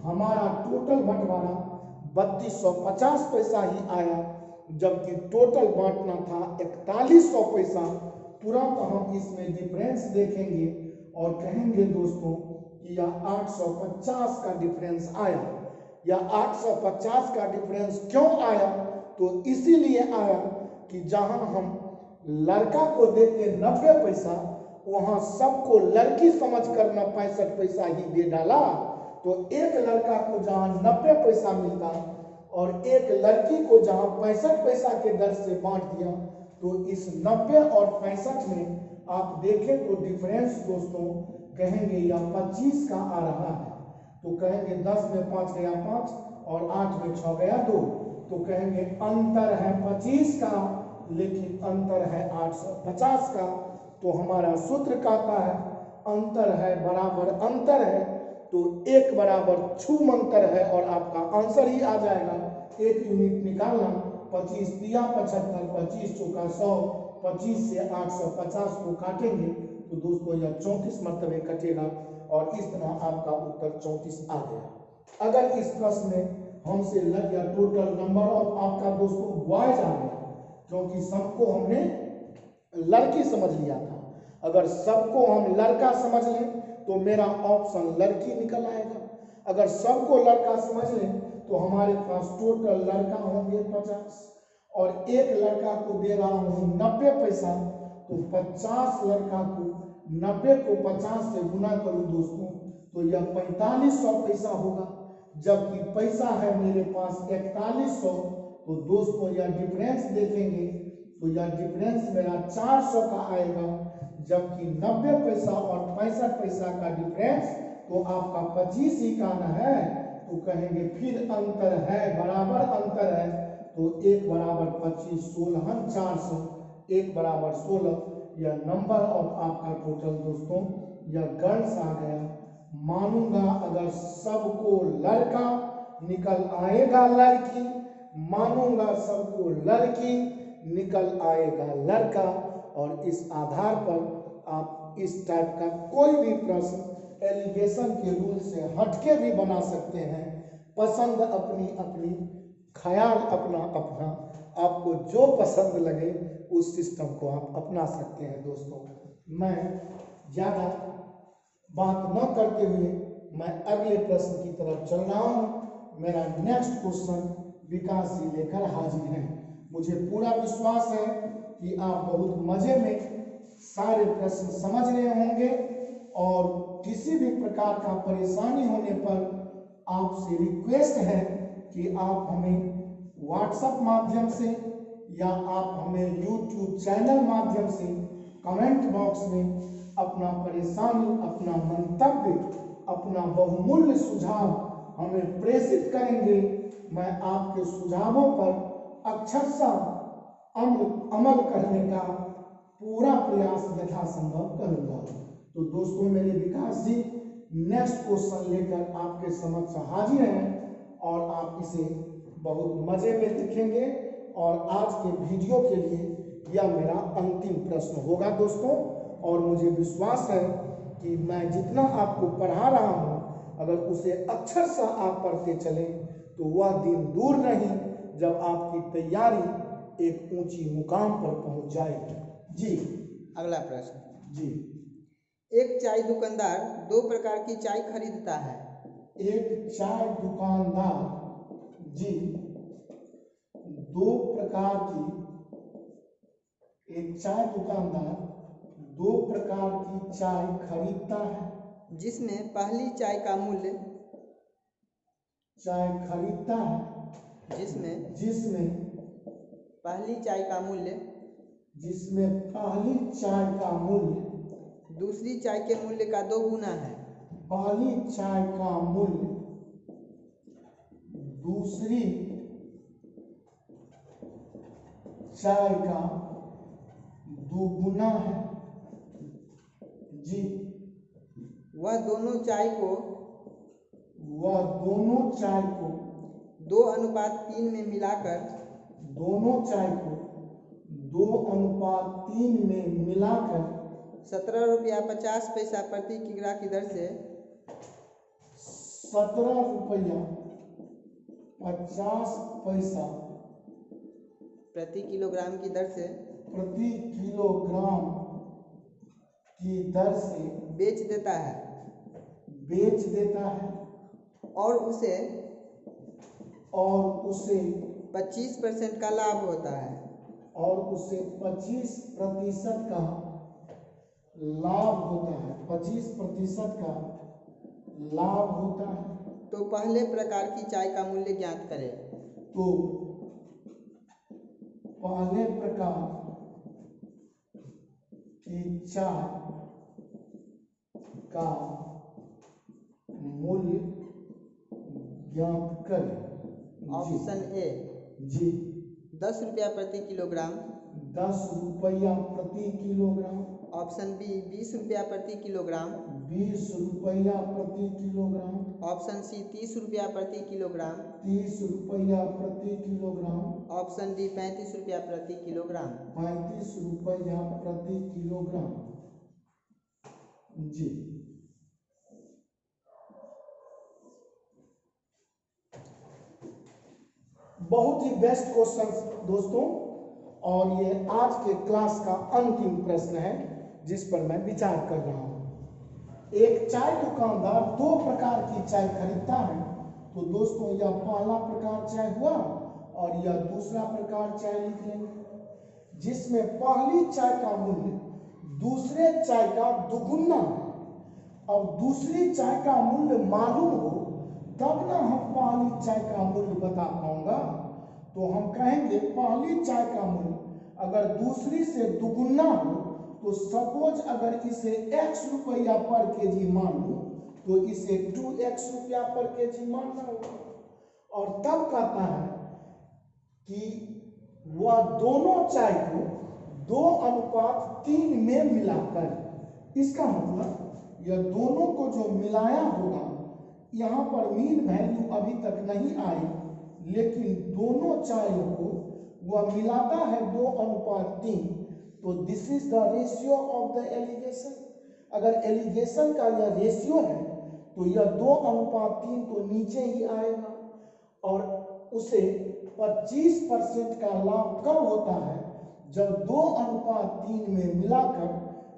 A: हमारा टोटल बंटवारा 3250 पैसा ही आया, जबकि टोटल बांटना था 4100 पैसा। तुरंत हम इसमें डिफरेंस देखेंगे और कहेंगे दोस्तों कि यह 850 का डिफरेंस आया। यह 850 का डिफरेंस क्यों आया? तो इसीलिए आया कि जहां हम लड़का को देते 90 पैसा, वहां सबको लड़की समझकर 65 पैसा ही दे डाला। तो एक लड़का को जहां 90 पैसा मिलता और एक लड़की को जहां 65 पैसा के दर से बांट दिया, तो इस 90 और 65 में आप देखें तो डिफरेंस दोस्तों कहेंगे यह 25 का आ रहा है। तो कहेंगे 10 में 5 गया 5 और 8 में 6 गया 2, तो कहेंगे अंतर है 25 का, लेकिन अंतर है 850 का। तो हमारा सूत्र कहता है अंतर है बराबर अंतर है, तो 1 बराबर छूम अंतर है और आपका आंसर ही आ जाएगा। 1 यूनिट निकालना, 25 दिया 75, 25 चौका 100, 25 से 850 को काटेंगे तो दोस्तों यह 34 मरतबे कटेगा और इस तरह आपका उत्तर 34 आ गया। अगर इस प्रश्न में हमसे लग गया टोटल नंबर ऑफ आपका दोस्तों बॉयज आ गया, क्योंकि सबको हमने लड़की समझ लिया था। अगर सबको हम लड़का समझ लें तो मेरा ऑप्शन लड़की निकल आएगा। अगर सबको लड़का समझ लें तो हमारे पास टोटल लड़का होंगे 50 और एक लड़का को दे रहा हूँ 90 पैसा, तो 50 लड़का को 90 को 50 से गुना करूँ दोस्तों तो यह 4500 पैसा होगा, जबकि पैसा है मेरे पास 4100। तो दोस्तों यह डिफरेंस देखेंगे तो यह डिफरेंस मेरा 400 का आएगा, जबकि 90 पैसा और 65 पैसा का डिफरेंस तो आपका 25 ही का न है। तो कहेंगे फिर अंतर है बराबर अंतर है, तो 1 बराबर 25, 16 400, 1 बराबर 16। यह नंबर ऑफ आपका टोटल दोस्तों यह गर्ल्स आ गया। मानूंगा अगर सबको लड़का निकल आएगा लड़की, मानूंगा सबको लड़की निकल आएगा लड़का। और इस आधार पर आप इस टाइप का कोई भी प्रश्न एलिगेशन के रूल से हटके भी बना सकते हैं। पसंद अपनी अपनी, ख्याल अपना अपना, आपको जो पसंद लगे उस सिस्टम को आप अपना सकते हैं दोस्तों। मैं ज़्यादा बात न करते हुए मैं अगले प्रश्न की तरफ चल रहा हूँ। मेरा नेक्स्ट क्वेश्चन विकास जी लेकर हाजिर हैं। मुझे पूरा विश्वास है कि आप बहुत मजे में सारे प्रश्न समझ रहे होंगे और किसी भी प्रकार का परेशानी होने पर आपसे रिक्वेस्ट है कि आप हमें व्हाट्सएप माध्यम से या आप हमें यूट्यूब चैनल माध्यम से कमेंट बॉक्स में अपना परेशानी, अपना मंतव्य, अपना बहुमूल्य सुझाव हमें प्रेषित करेंगे। मैं आपके सुझावों पर अक्षरशः अमल करने का पूरा प्रयास यथासंभव करूंगा। तो दोस्तों, मेरे विकास जी नेक्स्ट क्वेश्चन लेकर आपके समक्ष हाजिर हैं और आप इसे बहुत मजे में देखेंगे और आज के वीडियो के लिए यह मेरा अंतिम प्रश्न होगा दोस्तों। और मुझे विश्वास है कि मैं जितना आपको पढ़ा रहा हूँ, अगर उसे अक्षरशः आप पढ़ते चलें तो वह दिन दूर नहीं जब आपकी तैयारी एक ऊंची मुकाम पर पहुंच जाएगी। जी,
B: अगला प्रश्न
A: जी।
B: एक चाय दुकानदार दो प्रकार की चाय खरीदता है।
A: एक चाय दुकानदार जी दो प्रकार की एक चाय दुकानदार दो प्रकार की चाय खरीदता है।
B: जिसमें पहली चाय का मूल्य
A: चाय खरीदता है
B: जिसमें पहली चाय का मूल्य
A: जिसमें पहली चाय का मूल्य
B: दूसरी चाय के मूल्य का 2 गुना है।
A: पहली चाय का मूल्य दूसरी चाय का 2 गुना है। जी,
B: वह दोनों चाय को 2:3 में मिलाकर
A: 2:3 में मिलाकर
B: 17 रुपया 50 पैसा प्रति किग्रा की दर से
A: 17 रुपया 50 पैसा
B: प्रति किलोग्राम की दर से
A: प्रति किलोग्राम की दर से
B: बेच देता है और उसे 25% का लाभ होता है।
A: और उसे 25% का लाभ होता है। 25% का लाभ होता है।
B: तो पहले प्रकार की चाय का मूल्य ज्ञात करें।
A: तो पहले प्रकार की चाय का मूल्य ज्ञात करें।
B: ऑप्शन ए
A: जी,
B: 10 रुपया प्रति किलोग्राम।
A: 10 रुपया प्रति किलोग्राम।
B: ऑप्शन बी 20 रुपया प्रति किलोग्राम।
A: 20 रुपया प्रति किलोग्राम।
B: ऑप्शन सी 30 रुपया प्रति किलोग्राम।
A: 30 रुपया प्रति किलोग्राम।
B: ऑप्शन डी 35 रुपया प्रति किलोग्राम।
A: 35 रुपया प्रति किलोग्राम। जी, बहुत ही बेस्ट क्वेश्चन दोस्तों, और ये आज के क्लास का अंतिम प्रश्न है जिस पर मैं विचार कर रहा हूँ। एक चाय दुकानदार दो प्रकार की चाय खरीदता है। तो दोस्तों, यह पहला प्रकार चाय हुआ और यह दूसरा प्रकार चाय लिख लेंगे। जिसमें पहली चाय का मूल्य दूसरे चाय का दुगुना है। अब दूसरी चाय का मूल्य मालूम हो तब ना हम पहली चाय का मूल्य बता पाऊंगा। तो हम कहेंगे पहली चाय का मूल्य अगर दूसरी से दुगुना हो तो सपोज अगर इसे x रुपया पर केजी मान लो तो इसे 2x रुपया पर केजी मानना होगा। और तब कहता है कि वह दोनों चाय को 2:3 में मिलाकर, इसका मतलब यह दोनों को जो मिलाया होगा, यहाँ पर मीन वैल्यू अभी तक नहीं आई, लेकिन दोनों चायों को वह मिलाता है 2:3। तो this is the ratio of the alligation. अगर एलिगेशन का यह रेशियो है तो यह 2:3 तो नीचे ही आएगा। और उसे 25% का लाभ कब होता है? जब 2:3 में मिलाकर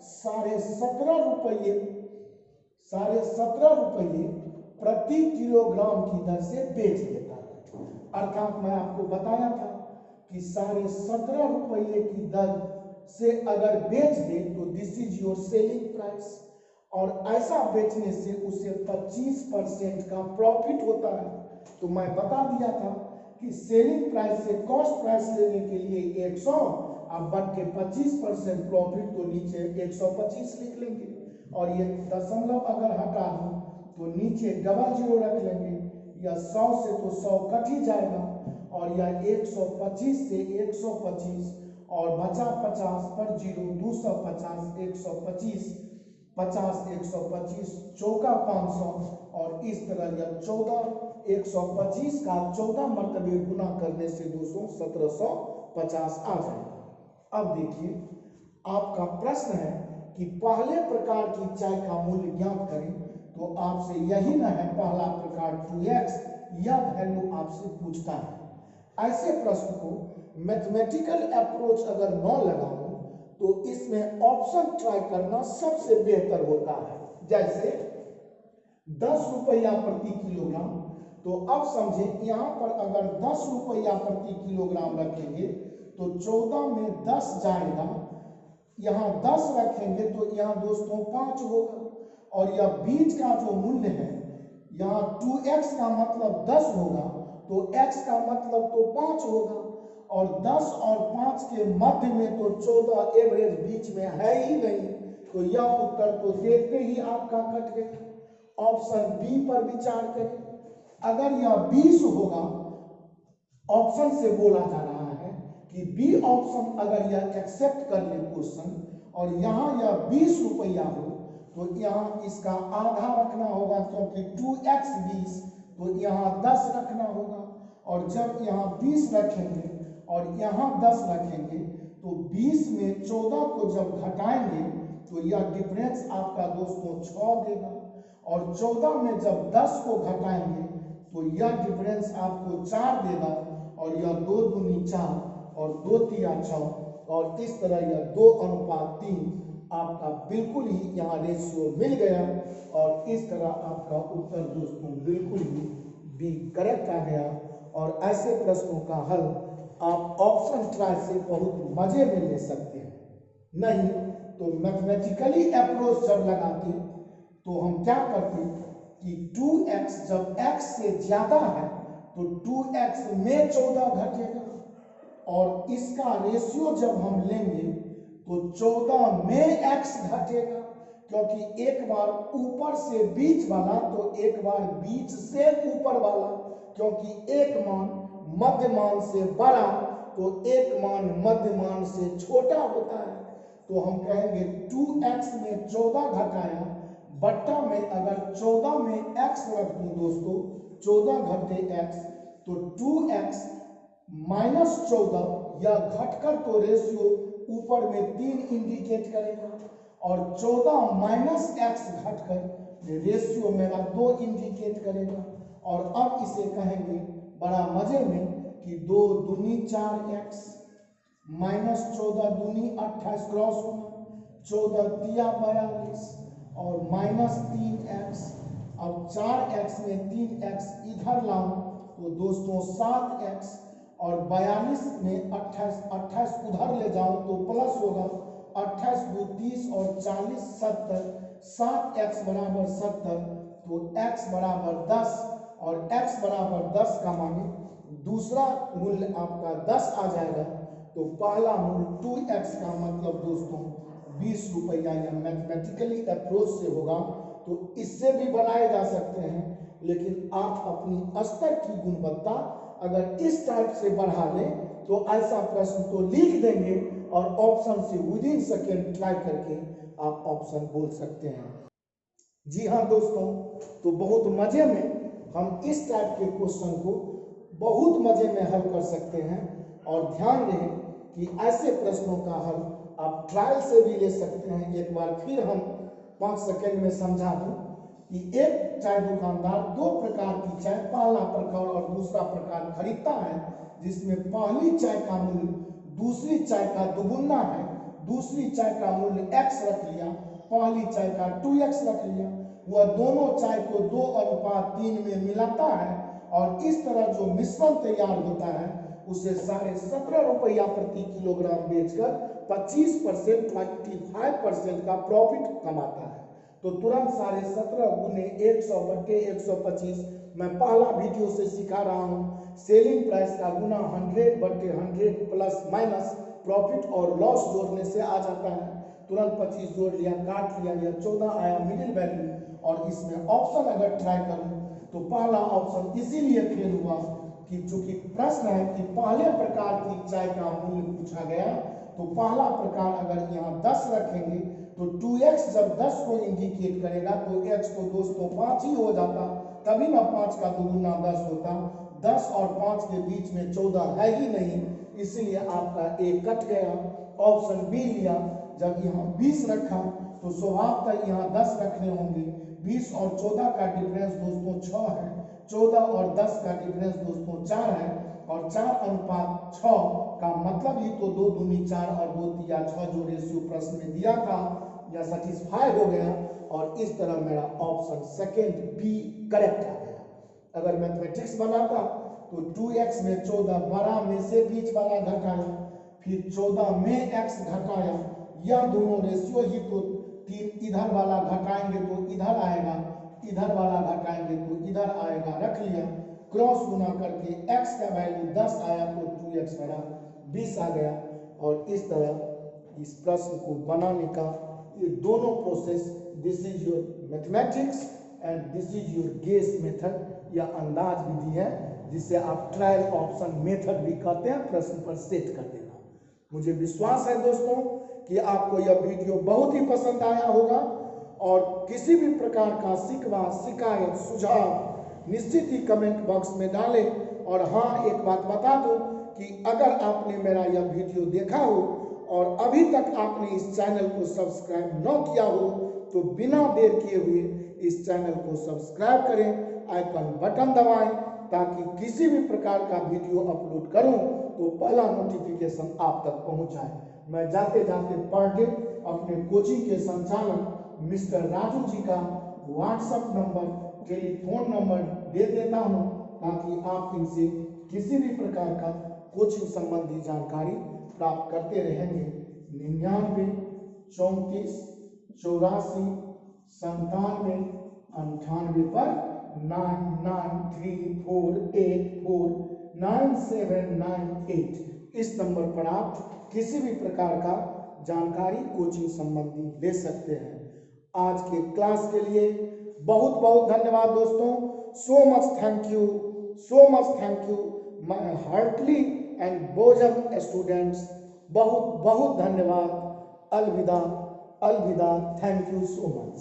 A: 17.5 रुपये ₹17.5 प्रति किलोग्राम की दर से बेच देता है। अर्थात मैं आपको बताया था कि ₹17.5 की दर से अगर बेच दे तो this is your selling price, और ऐसा बेचने से उसे 25% का प्रॉफिट होता है। तो मैं बता दिया था कि सेलिंग प्राइस से कॉस्ट प्राइस लेने के लिए 100, अब बढ़ के 25% प्रॉफिट, तो नीचे 125 लिख लेंगे, और ये दशमलव अगर हटा दूं तो नीचे डबल जीरो रख लेंगे, या 100 से तो 100 कट ही जाएगा, और यह 125 से 125 और बचा 50 पर जीरो, 250, 125, 50, 125, चौका 500, और इस तरह यह 125 का 14 मरतबे गुना करने से दोस्तों 1750 आ जाएगा। अब देखिए, आपका प्रश्न है कि पहले प्रकार की चाय का मूल्य ज्ञात करें, तो आपसे यही न है पहला प्रकार 2x, यह वैल्यू आपसे पूछता है। ऐसे प्रश्न को मैथमेटिकल अप्रोच अगर न लगाऊं तो इसमें ऑप्शन ट्राई करना सबसे बेहतर होता है। जैसे 10 रुपया प्रति किलोग्राम, तो अब समझे यहाँ पर अगर 10 रुपया प्रति किलोग्राम रखेंगे तो 14 में 10 जाएगा, यहाँ 10 रखेंगे तो यहाँ दोस्तों 5 होगा, और यह बीच का जो मूल्य है, यहाँ 2x का मतलब 10 होगा, तो x का मतलब तो 5 होगा, और 10 और 5 के मध्य में तो 14 एवरेज बीच में है ही नहीं, तो यह उत्तर तो देखते ही आपका कट गया। ऑप्शन बी पर विचार करें। अगर यह 20 होगा, ऑप्शन से बोला जा रहा है कि बी ऑप्शन अगर यह एक्सेप्ट कर ले क्वेश्चन, और यहाँ यह 20 रुपया हो, तो यहाँ इसका आधा रखना होगा, क्योंकि 2x 20, तो यहाँ 10 रखना होगा, और जब यहाँ 20 रखेंगे और यहाँ 10 रखेंगे तो 20 में 14 को जब घटाएंगे तो यह डिफरेंस आपका दोस्तों 6 देगा, और 14 में जब 10 को घटाएंगे तो यह डिफरेंस आपको 4 देगा, और यह 2 दूनी 4 और 2 तिया 6, और इस तरह यह 2:3 आपका बिल्कुल ही यहाँ रेशियो मिल गया, और इस तरह आपका उत्तर दोस्तों बिल्कुल ही बी करेक्ट आ गया। और ऐसे प्रश्नों का हल आप ऑप्शन ट्राई से बहुत मजे में ले सकते हैं। नहीं तो मैथमेटिकली अप्रोच जब लगाते तो हम क्या करते कि 2x जब x से ज्यादा है तो 2x में 14 घटेगा, और इसका रेशियो जब हम लेंगे तो 14 में x घटेगा, क्योंकि एक बार ऊपर से बीच वाला तो एक बार बीच से ऊपर वाला, क्योंकि एक मान मध्य मान से बड़ा तो एक मान मध्य मान से छोटा होता है। तो हम कहेंगे 2x में 14 घटाया, बट्टा में अगर 14 में x रख दूं दोस्तों, 14 घटे x, तो 2x माइनस 14, यह घटकर तो रेशियो ऊपर में 3 इंडिकेट करेगा, और 14 माइनस x घटकर रेशियो मेरा 2 इंडिकेट करेगा, और अब इसे कहेंगे बड़ा मजे में कि 2 दूनी 4x माइनस 14 दूनी 28 क्रॉस होना, 14 तिया 42 और माइनस 3x। अब 4x में 3x इधर लाऊं तो दोस्तों 7x, और 42 में 28 उधर ले जाऊं तो प्लस होगा, 28 2 30 और 40 70, 7x बराबर 70, तो x बराबर 10, और x बराबर 10 का माने दूसरा मूल्य आपका 10 आ जाएगा, तो पहला मूल्य 2x का मतलब दोस्तों 20 रुपया, या मैथमेटिकली अप्रोच से होगा। तो इससे भी बनाए जा सकते हैं, लेकिन आप अपनी स्तर की गुणवत्ता अगर इस टाइप से बढ़ा लें तो ऐसा प्रश्न तो लिख देंगे, और ऑप्शन से विद इन सेकेंड ट्राई करके आप ऑप्शन बोल सकते हैं। जी हाँ दोस्तों, तो बहुत मजे में हम इस टाइप के क्वेश्चन को बहुत मजे में हल कर सकते हैं, और ध्यान दें कि ऐसे प्रश्नों का हल आप ट्रायल से भी ले सकते हैं। एक बार फिर हम 5 सेकेंड में समझा दूं कि एक चाय दुकानदार 2 प्रकार की चाय, पहला प्रकार और दूसरा प्रकार खरीदता है, जिसमें पहली चाय का मूल्य दूसरी चाय का दुगुना है, दूसरी चाय का मूल्य x रख लिया, पहली चाय का 2x रख लिया। वह दोनों चाय को 2:3 में मिलाता है और इस तरह जो मिश्रण तैयार होता है उसे 17.5 रुपया प्रति किलोग्राम बेचकर 25% 25% का प्रॉफिट कमाता है। तो तुरंत 17.5 गुने 100/125 मैं पहला वीडियो से सिखा रहा हूँ। सेलिंग प्राइस का गुना 100/100 प्लस माइनस प्रॉफिट और लॉस जोड़ने से आ जाता है। तुरंत 25 जोड़ लिया, काट लिया, यह 14 आया मिडिल वैल्यू। और इसमें ऑप्शन अगर ट्राई करूं तो पहला ऑप्शन इसीलिए फेल हुआ कि चूंकि प्रश्न है कि पहले प्रकार की चाय का मूल्य पूछा गया, तो पहला प्रकार अगर यहाँ 10 रखेंगे तो 2x जब 10 को इंडिकेट करेगा तो x तो दोस्तों 5 ही हो जाता, तभी ना 5 का दुगुना 10 होता। 10 और 5 के बीच में 14 है ही नहीं, इसलिए आपका A कट गया। ऑप्शन बी लिया, जब यहाँ 20 रखा तो स्वभावतः यहाँ 10 रखने होंगे। 20 और 14 का डिफरेंस दोस्तों 6 है, 14 और 10 का डिफरेंस दोस्तों 4 है, और 4:6 का मतलब ही तो 2 दूनी 4 और 2 तिया 6 जो रेशियो प्रश्न में दिया था, यह सेटिस्फाई हो गया और इस तरह मेरा ऑप्शन सेकेंड बी करेक्ट आ गया। अगर मैथमेटिक्स बनाता तो 2x में 14 बड़ा में से बीच वाला घटाया, फिर 14 में x घटाया, यह दोनों रेशियो ही तो 3 इधर वाला घटाएंगे तो इधर आएगा, इधर वाला घटाएंगे तो इधर आएगा, रख लिया। क्रॉस गुना करके x का वैल्यू 10 आया तो 2x मेरा 20 आ गया। और इस तरह इस प्रश्न को बनाने का ये दोनों process, this is your mathematics and this is your guess method, या अंदाज विधि है जिसे आप ट्रायल ऑप्शन मेथड भी कहते हैं, प्रश्न पर सेट कर देना। मुझे विश्वास है दोस्तों कि आपको यह वीडियो बहुत ही पसंद आया होगा, और किसी भी प्रकार का शिकवा, शिकायत, सुझाव निश्चित ही कमेंट बॉक्स में डालें। और हाँ, एक बात बता दूं कि अगर आपने मेरा यह वीडियो देखा हो और अभी तक आपने इस चैनल को सब्सक्राइब न किया हो तो बिना देर किए हुए इस चैनल को सब्सक्राइब करें, आइकन बटन दबाएं, ताकि किसी भी प्रकार का वीडियो अपलोड करूं तो पहला नोटिफिकेशन आप तक पहुंच जाए। मैं जाते जाते पर डे अपने कोचिंग के संचालक मिस्टर राजू जी का व्हाट्सएप नंबर, टेलीफोन नंबर दे देता हूं, ताकि आप इनसे किसी भी प्रकार का कोचिंग संबंधी जानकारी प्राप्त करते रहेंगे। 99 34 84 97 98 पर 9934849798 इस नंबर पर आप किसी भी प्रकार का जानकारी कोचिंग संबंधी ले सकते हैं। आज के क्लास के लिए बहुत बहुत धन्यवाद दोस्तों। So much thank you my heartly and bosom students, बहुत बहुत धन्यवाद। अलविदा, अलविदा, थैंक यू सो मच।